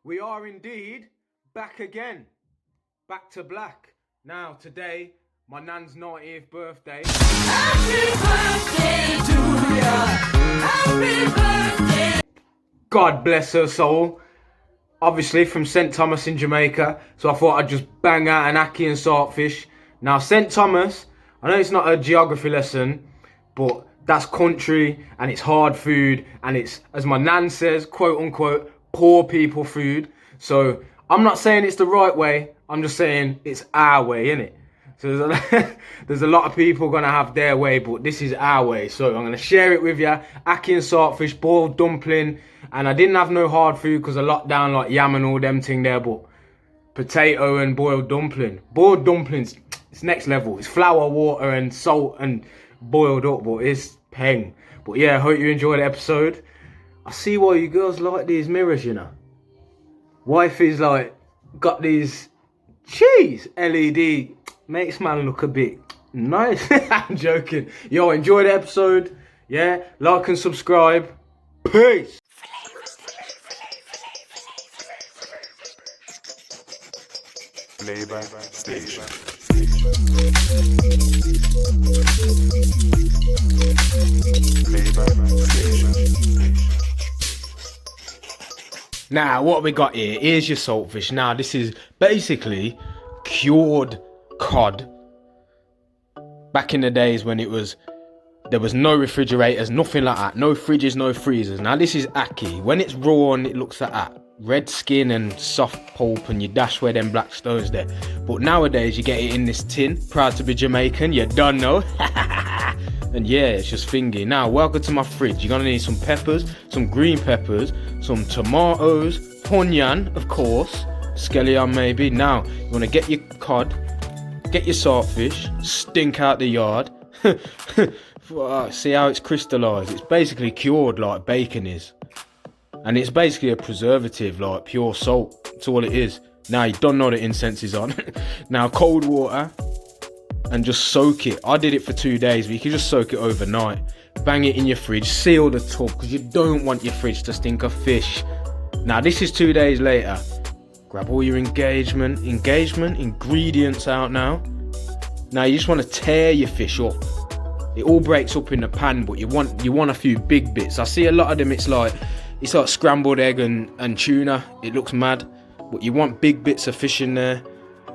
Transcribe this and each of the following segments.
We are indeed back again. Back to black. Now, today, my nan's 90th birthday. Happy birthday to ya. Happy birthday. God bless her soul. Obviously from St. Thomas in Jamaica. So I thought I'd just bang out an Ackee and Saltfish. Now, St. Thomas, I know it's not a geography lesson, but that's country and it's hard food and it's, as my nan says, quote unquote, poor people food. So I'm not saying it's the right way. I'm just saying it's our way, innit? So there's a lot of people gonna have their way, but this is our way. So I'm gonna share it with you. Ackee and Saltfish, boiled dumpling, and I didn't have no hard food because I locked down like yam and all them thing there. But potato and boiled dumpling. Boiled dumplings, it's next level. It's flour, water, and salt and boiled up, but it's peng. But yeah, I hope you enjoyed the episode. I see why you girls like these mirrors, you know. Wifey's like got these cheese LED. Makes man look a bit nice. I'm joking. Yo, enjoy the episode. Yeah, like and subscribe. Peace. Flavor Station. Now, what we got here, here's your saltfish. Now, this is basically cured cod. Back in the days when there was no refrigerators, nothing like that, no fridges, no freezers. Now, this is Ackee. When it's raw and it looks like that, red skin and soft pulp, and you dash where them black stones there. But nowadays, you get it in this tin. Proud to be Jamaican, you don't know. And yeah, it's just thingy. Now, welcome to my fridge. You're gonna need some peppers, some green peppers, some tomatoes, onion, of course, scallion maybe. Now, you wanna get your cod, get your saltfish, stink out the yard. See how it's crystallized? It's basically cured like bacon is. And it's basically a preservative, like pure salt. That's all it is. Now, you don't know the incense is on. Now, cold water. And just soak it. I did it for 2 days, but you can just soak it overnight. Bang it in your fridge, seal the tub, because you don't want your fridge to stink of fish. Now, this is 2 days later. Grab all your ingredients out now. Now, you just want to tear your fish up. It all breaks up in the pan, but you want a few big bits. I see a lot of them, it's like scrambled egg and tuna. It looks mad, but you want big bits of fish in there.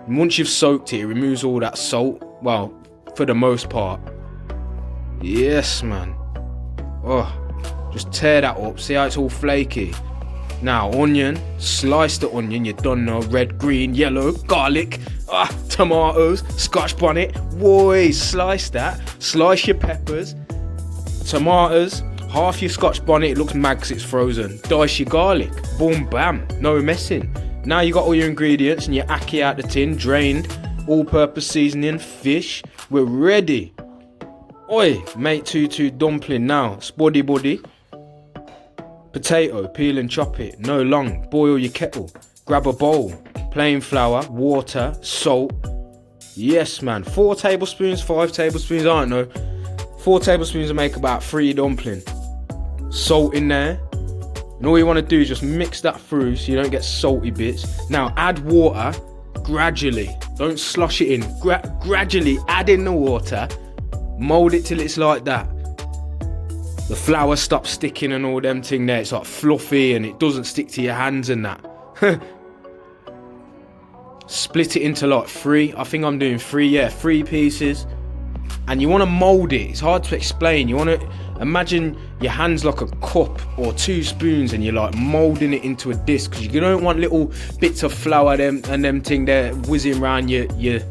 And once you've soaked it, it removes all that salt. Well, for the most part. Yes, man. Oh, just tear that up. See how it's all flaky? Now, onion. Slice the onion. You don't know. Red, green, yellow, garlic. Tomatoes. Scotch bonnet. Boy, slice that. Slice your peppers. Tomatoes. Half your Scotch bonnet. It looks mad because it's frozen. Dice your garlic. Boom, bam. No messing. Now you got all your ingredients and your Ackee out the tin, drained, all-purpose seasoning, fish. We're ready. Oi, mate, tutu dumpling now. Spuddy buddy. Potato, peel and chop it. No long. Boil your kettle. Grab a bowl. Plain flour, water, salt. Yes, man. 4 tablespoons, 5 tablespoons, I don't know. 4 tablespoons will make about 3 dumpling. Salt in there. And all you want to do is just mix that through so you don't get salty bits. Now add water gradually. Don't slosh it in. Gradually add in the water. Mould it till it's like that. The flour stops sticking and all them thing there. It's like fluffy and it doesn't stick to your hands and that. Split it into like 3. I think I'm doing 3. Yeah, 3 pieces. And you want to mould it. It's hard to explain. You want to imagine your hands like a cup or 2 spoons and you're like moulding it into a disc, because you don't want little bits of flour and them thing there whizzing around your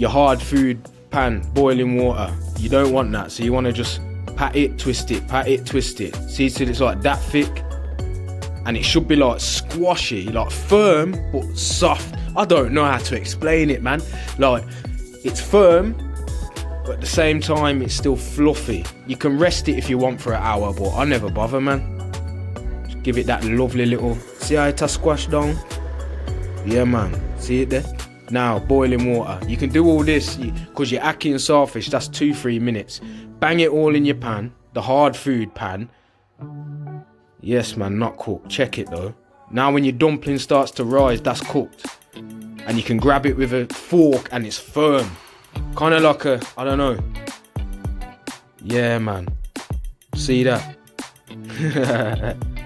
hard food pan, boiling water. You don't want that. So you want to just pat it, twist it, pat it, twist it. See till it's like that thick. And it should be like squashy, like firm but soft. I don't know how to explain it, man. Like, it's firm, but at the same time, it's still fluffy. You can rest it if you want for an hour, but I never bother, man. Just give it that lovely little... See how it's squashed down? Yeah, man. See it there? Now, boiling water. You can do all this, because your Ackee and Saltfish, that's 2-3 minutes. Bang it all in your pan, the hard food pan. Yes, man, not cooked. Check it, though. Now when your dumpling starts to rise, that's cooked. And you can grab it with a fork and it's firm. Kind of like a, I don't know. Yeah, man. See that?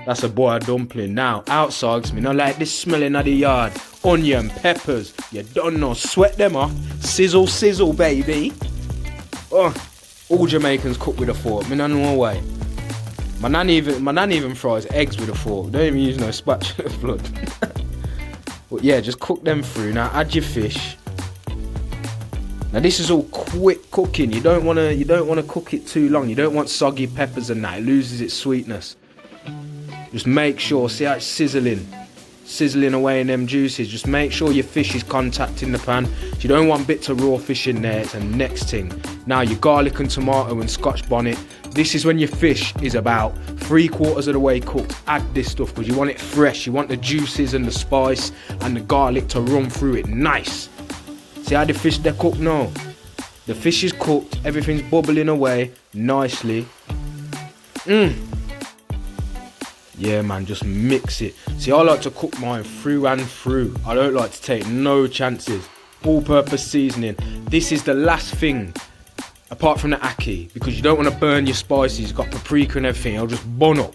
That's a boiled dumpling. Now, outside, me not like this smelling of the yard. Onion, peppers, you don't know. Sweat them off. Sizzle, sizzle, baby. Oh, all Jamaicans cook with a fork. Me not know way. My nan even fries eggs with a fork. Don't even use no spatula, blood. But yeah, just cook them through. Now add your fish. Now this is all quick cooking. You don't wanna cook it too long. You don't want soggy peppers and that. It loses its sweetness. Just make sure, see how it's sizzling away in them juices. Just make sure your fish is contacting the pan. So you don't want bits of raw fish in there. It's the next thing. Now your garlic and tomato and scotch bonnet. This is when your fish is about 3/4 of the way cooked. Add this stuff because you want it fresh. You want the juices and the spice and the garlic to run through it nice. See how the fish they're cooked now? The fish is cooked. Everything's bubbling away nicely. Yeah, man, just mix it. See, I like to cook mine through and through. I don't like to take no chances. All-purpose seasoning. This is the last thing, apart from the ackee, because you don't want to burn your spices. You've got paprika and everything. It'll just burn up.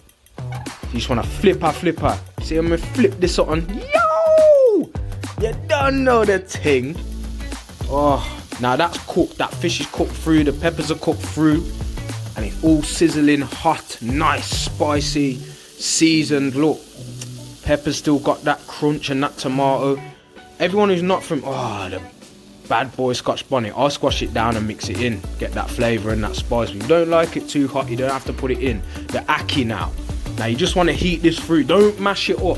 You just want to flip her. See, I'm going to flip this on. Yo! You don't know the thing. Oh, now that's cooked. That fish is cooked through. The peppers are cooked through. And it's all sizzling hot, nice, spicy, seasoned. Look, pepper's still got that crunch and that tomato. Everyone who's not from the bad boy Scotch bonnet, I'll squash it down and mix it in, get that flavour and that spice. If you don't like it too hot, you don't have to put it in. The ackee now you just want to heat this through. Don't mash it up.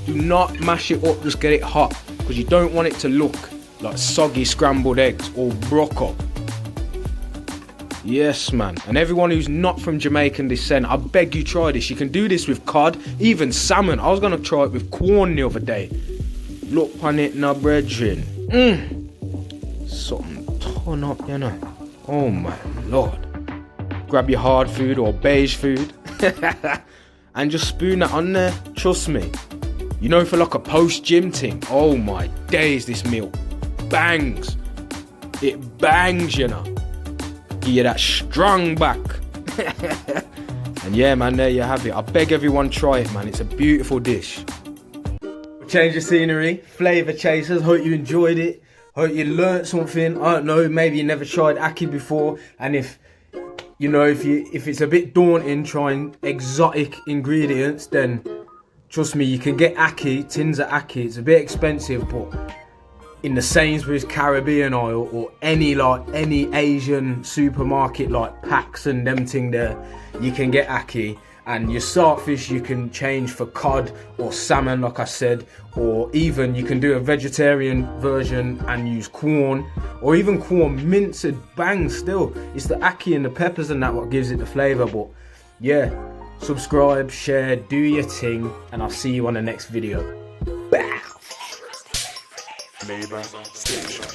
Do not mash it up, just get it hot, because you don't want it to look like soggy scrambled eggs or broke up. Yes, man. And everyone who's not from Jamaican descent, I beg you try this. You can do this with cod, even salmon. I was going to try it with corn the other day. Look on it now, brethren. Something ton up, you know. Oh my lord. Grab your hard food or beige food and just spoon that on there. Trust me. You know, for like a post-gym thing. Oh my days, this meal bangs. It bangs, you know. Give you that strong back. And yeah, man, there you have it. I beg everyone try it, man. It's a beautiful dish. Change of scenery, flavour chasers. Hope you enjoyed it. Hope you learnt something. I don't know, maybe you never tried ackee before, and if it's a bit daunting trying exotic ingredients, then trust me, you can get ackee, tins of ackee. It's a bit expensive, but in the Sainsbury's Caribbean aisle or any Asian supermarket like Packs and them thing there, you can get ackee. And your saltfish you can change for cod or salmon, like I said, or even you can do a vegetarian version and use corn, or even corn minced. Bang, still it's the ackee and the peppers and that what gives it the flavour. But yeah, subscribe, share, do your thing, and I'll see you on the next video. Bow. Flavor Station.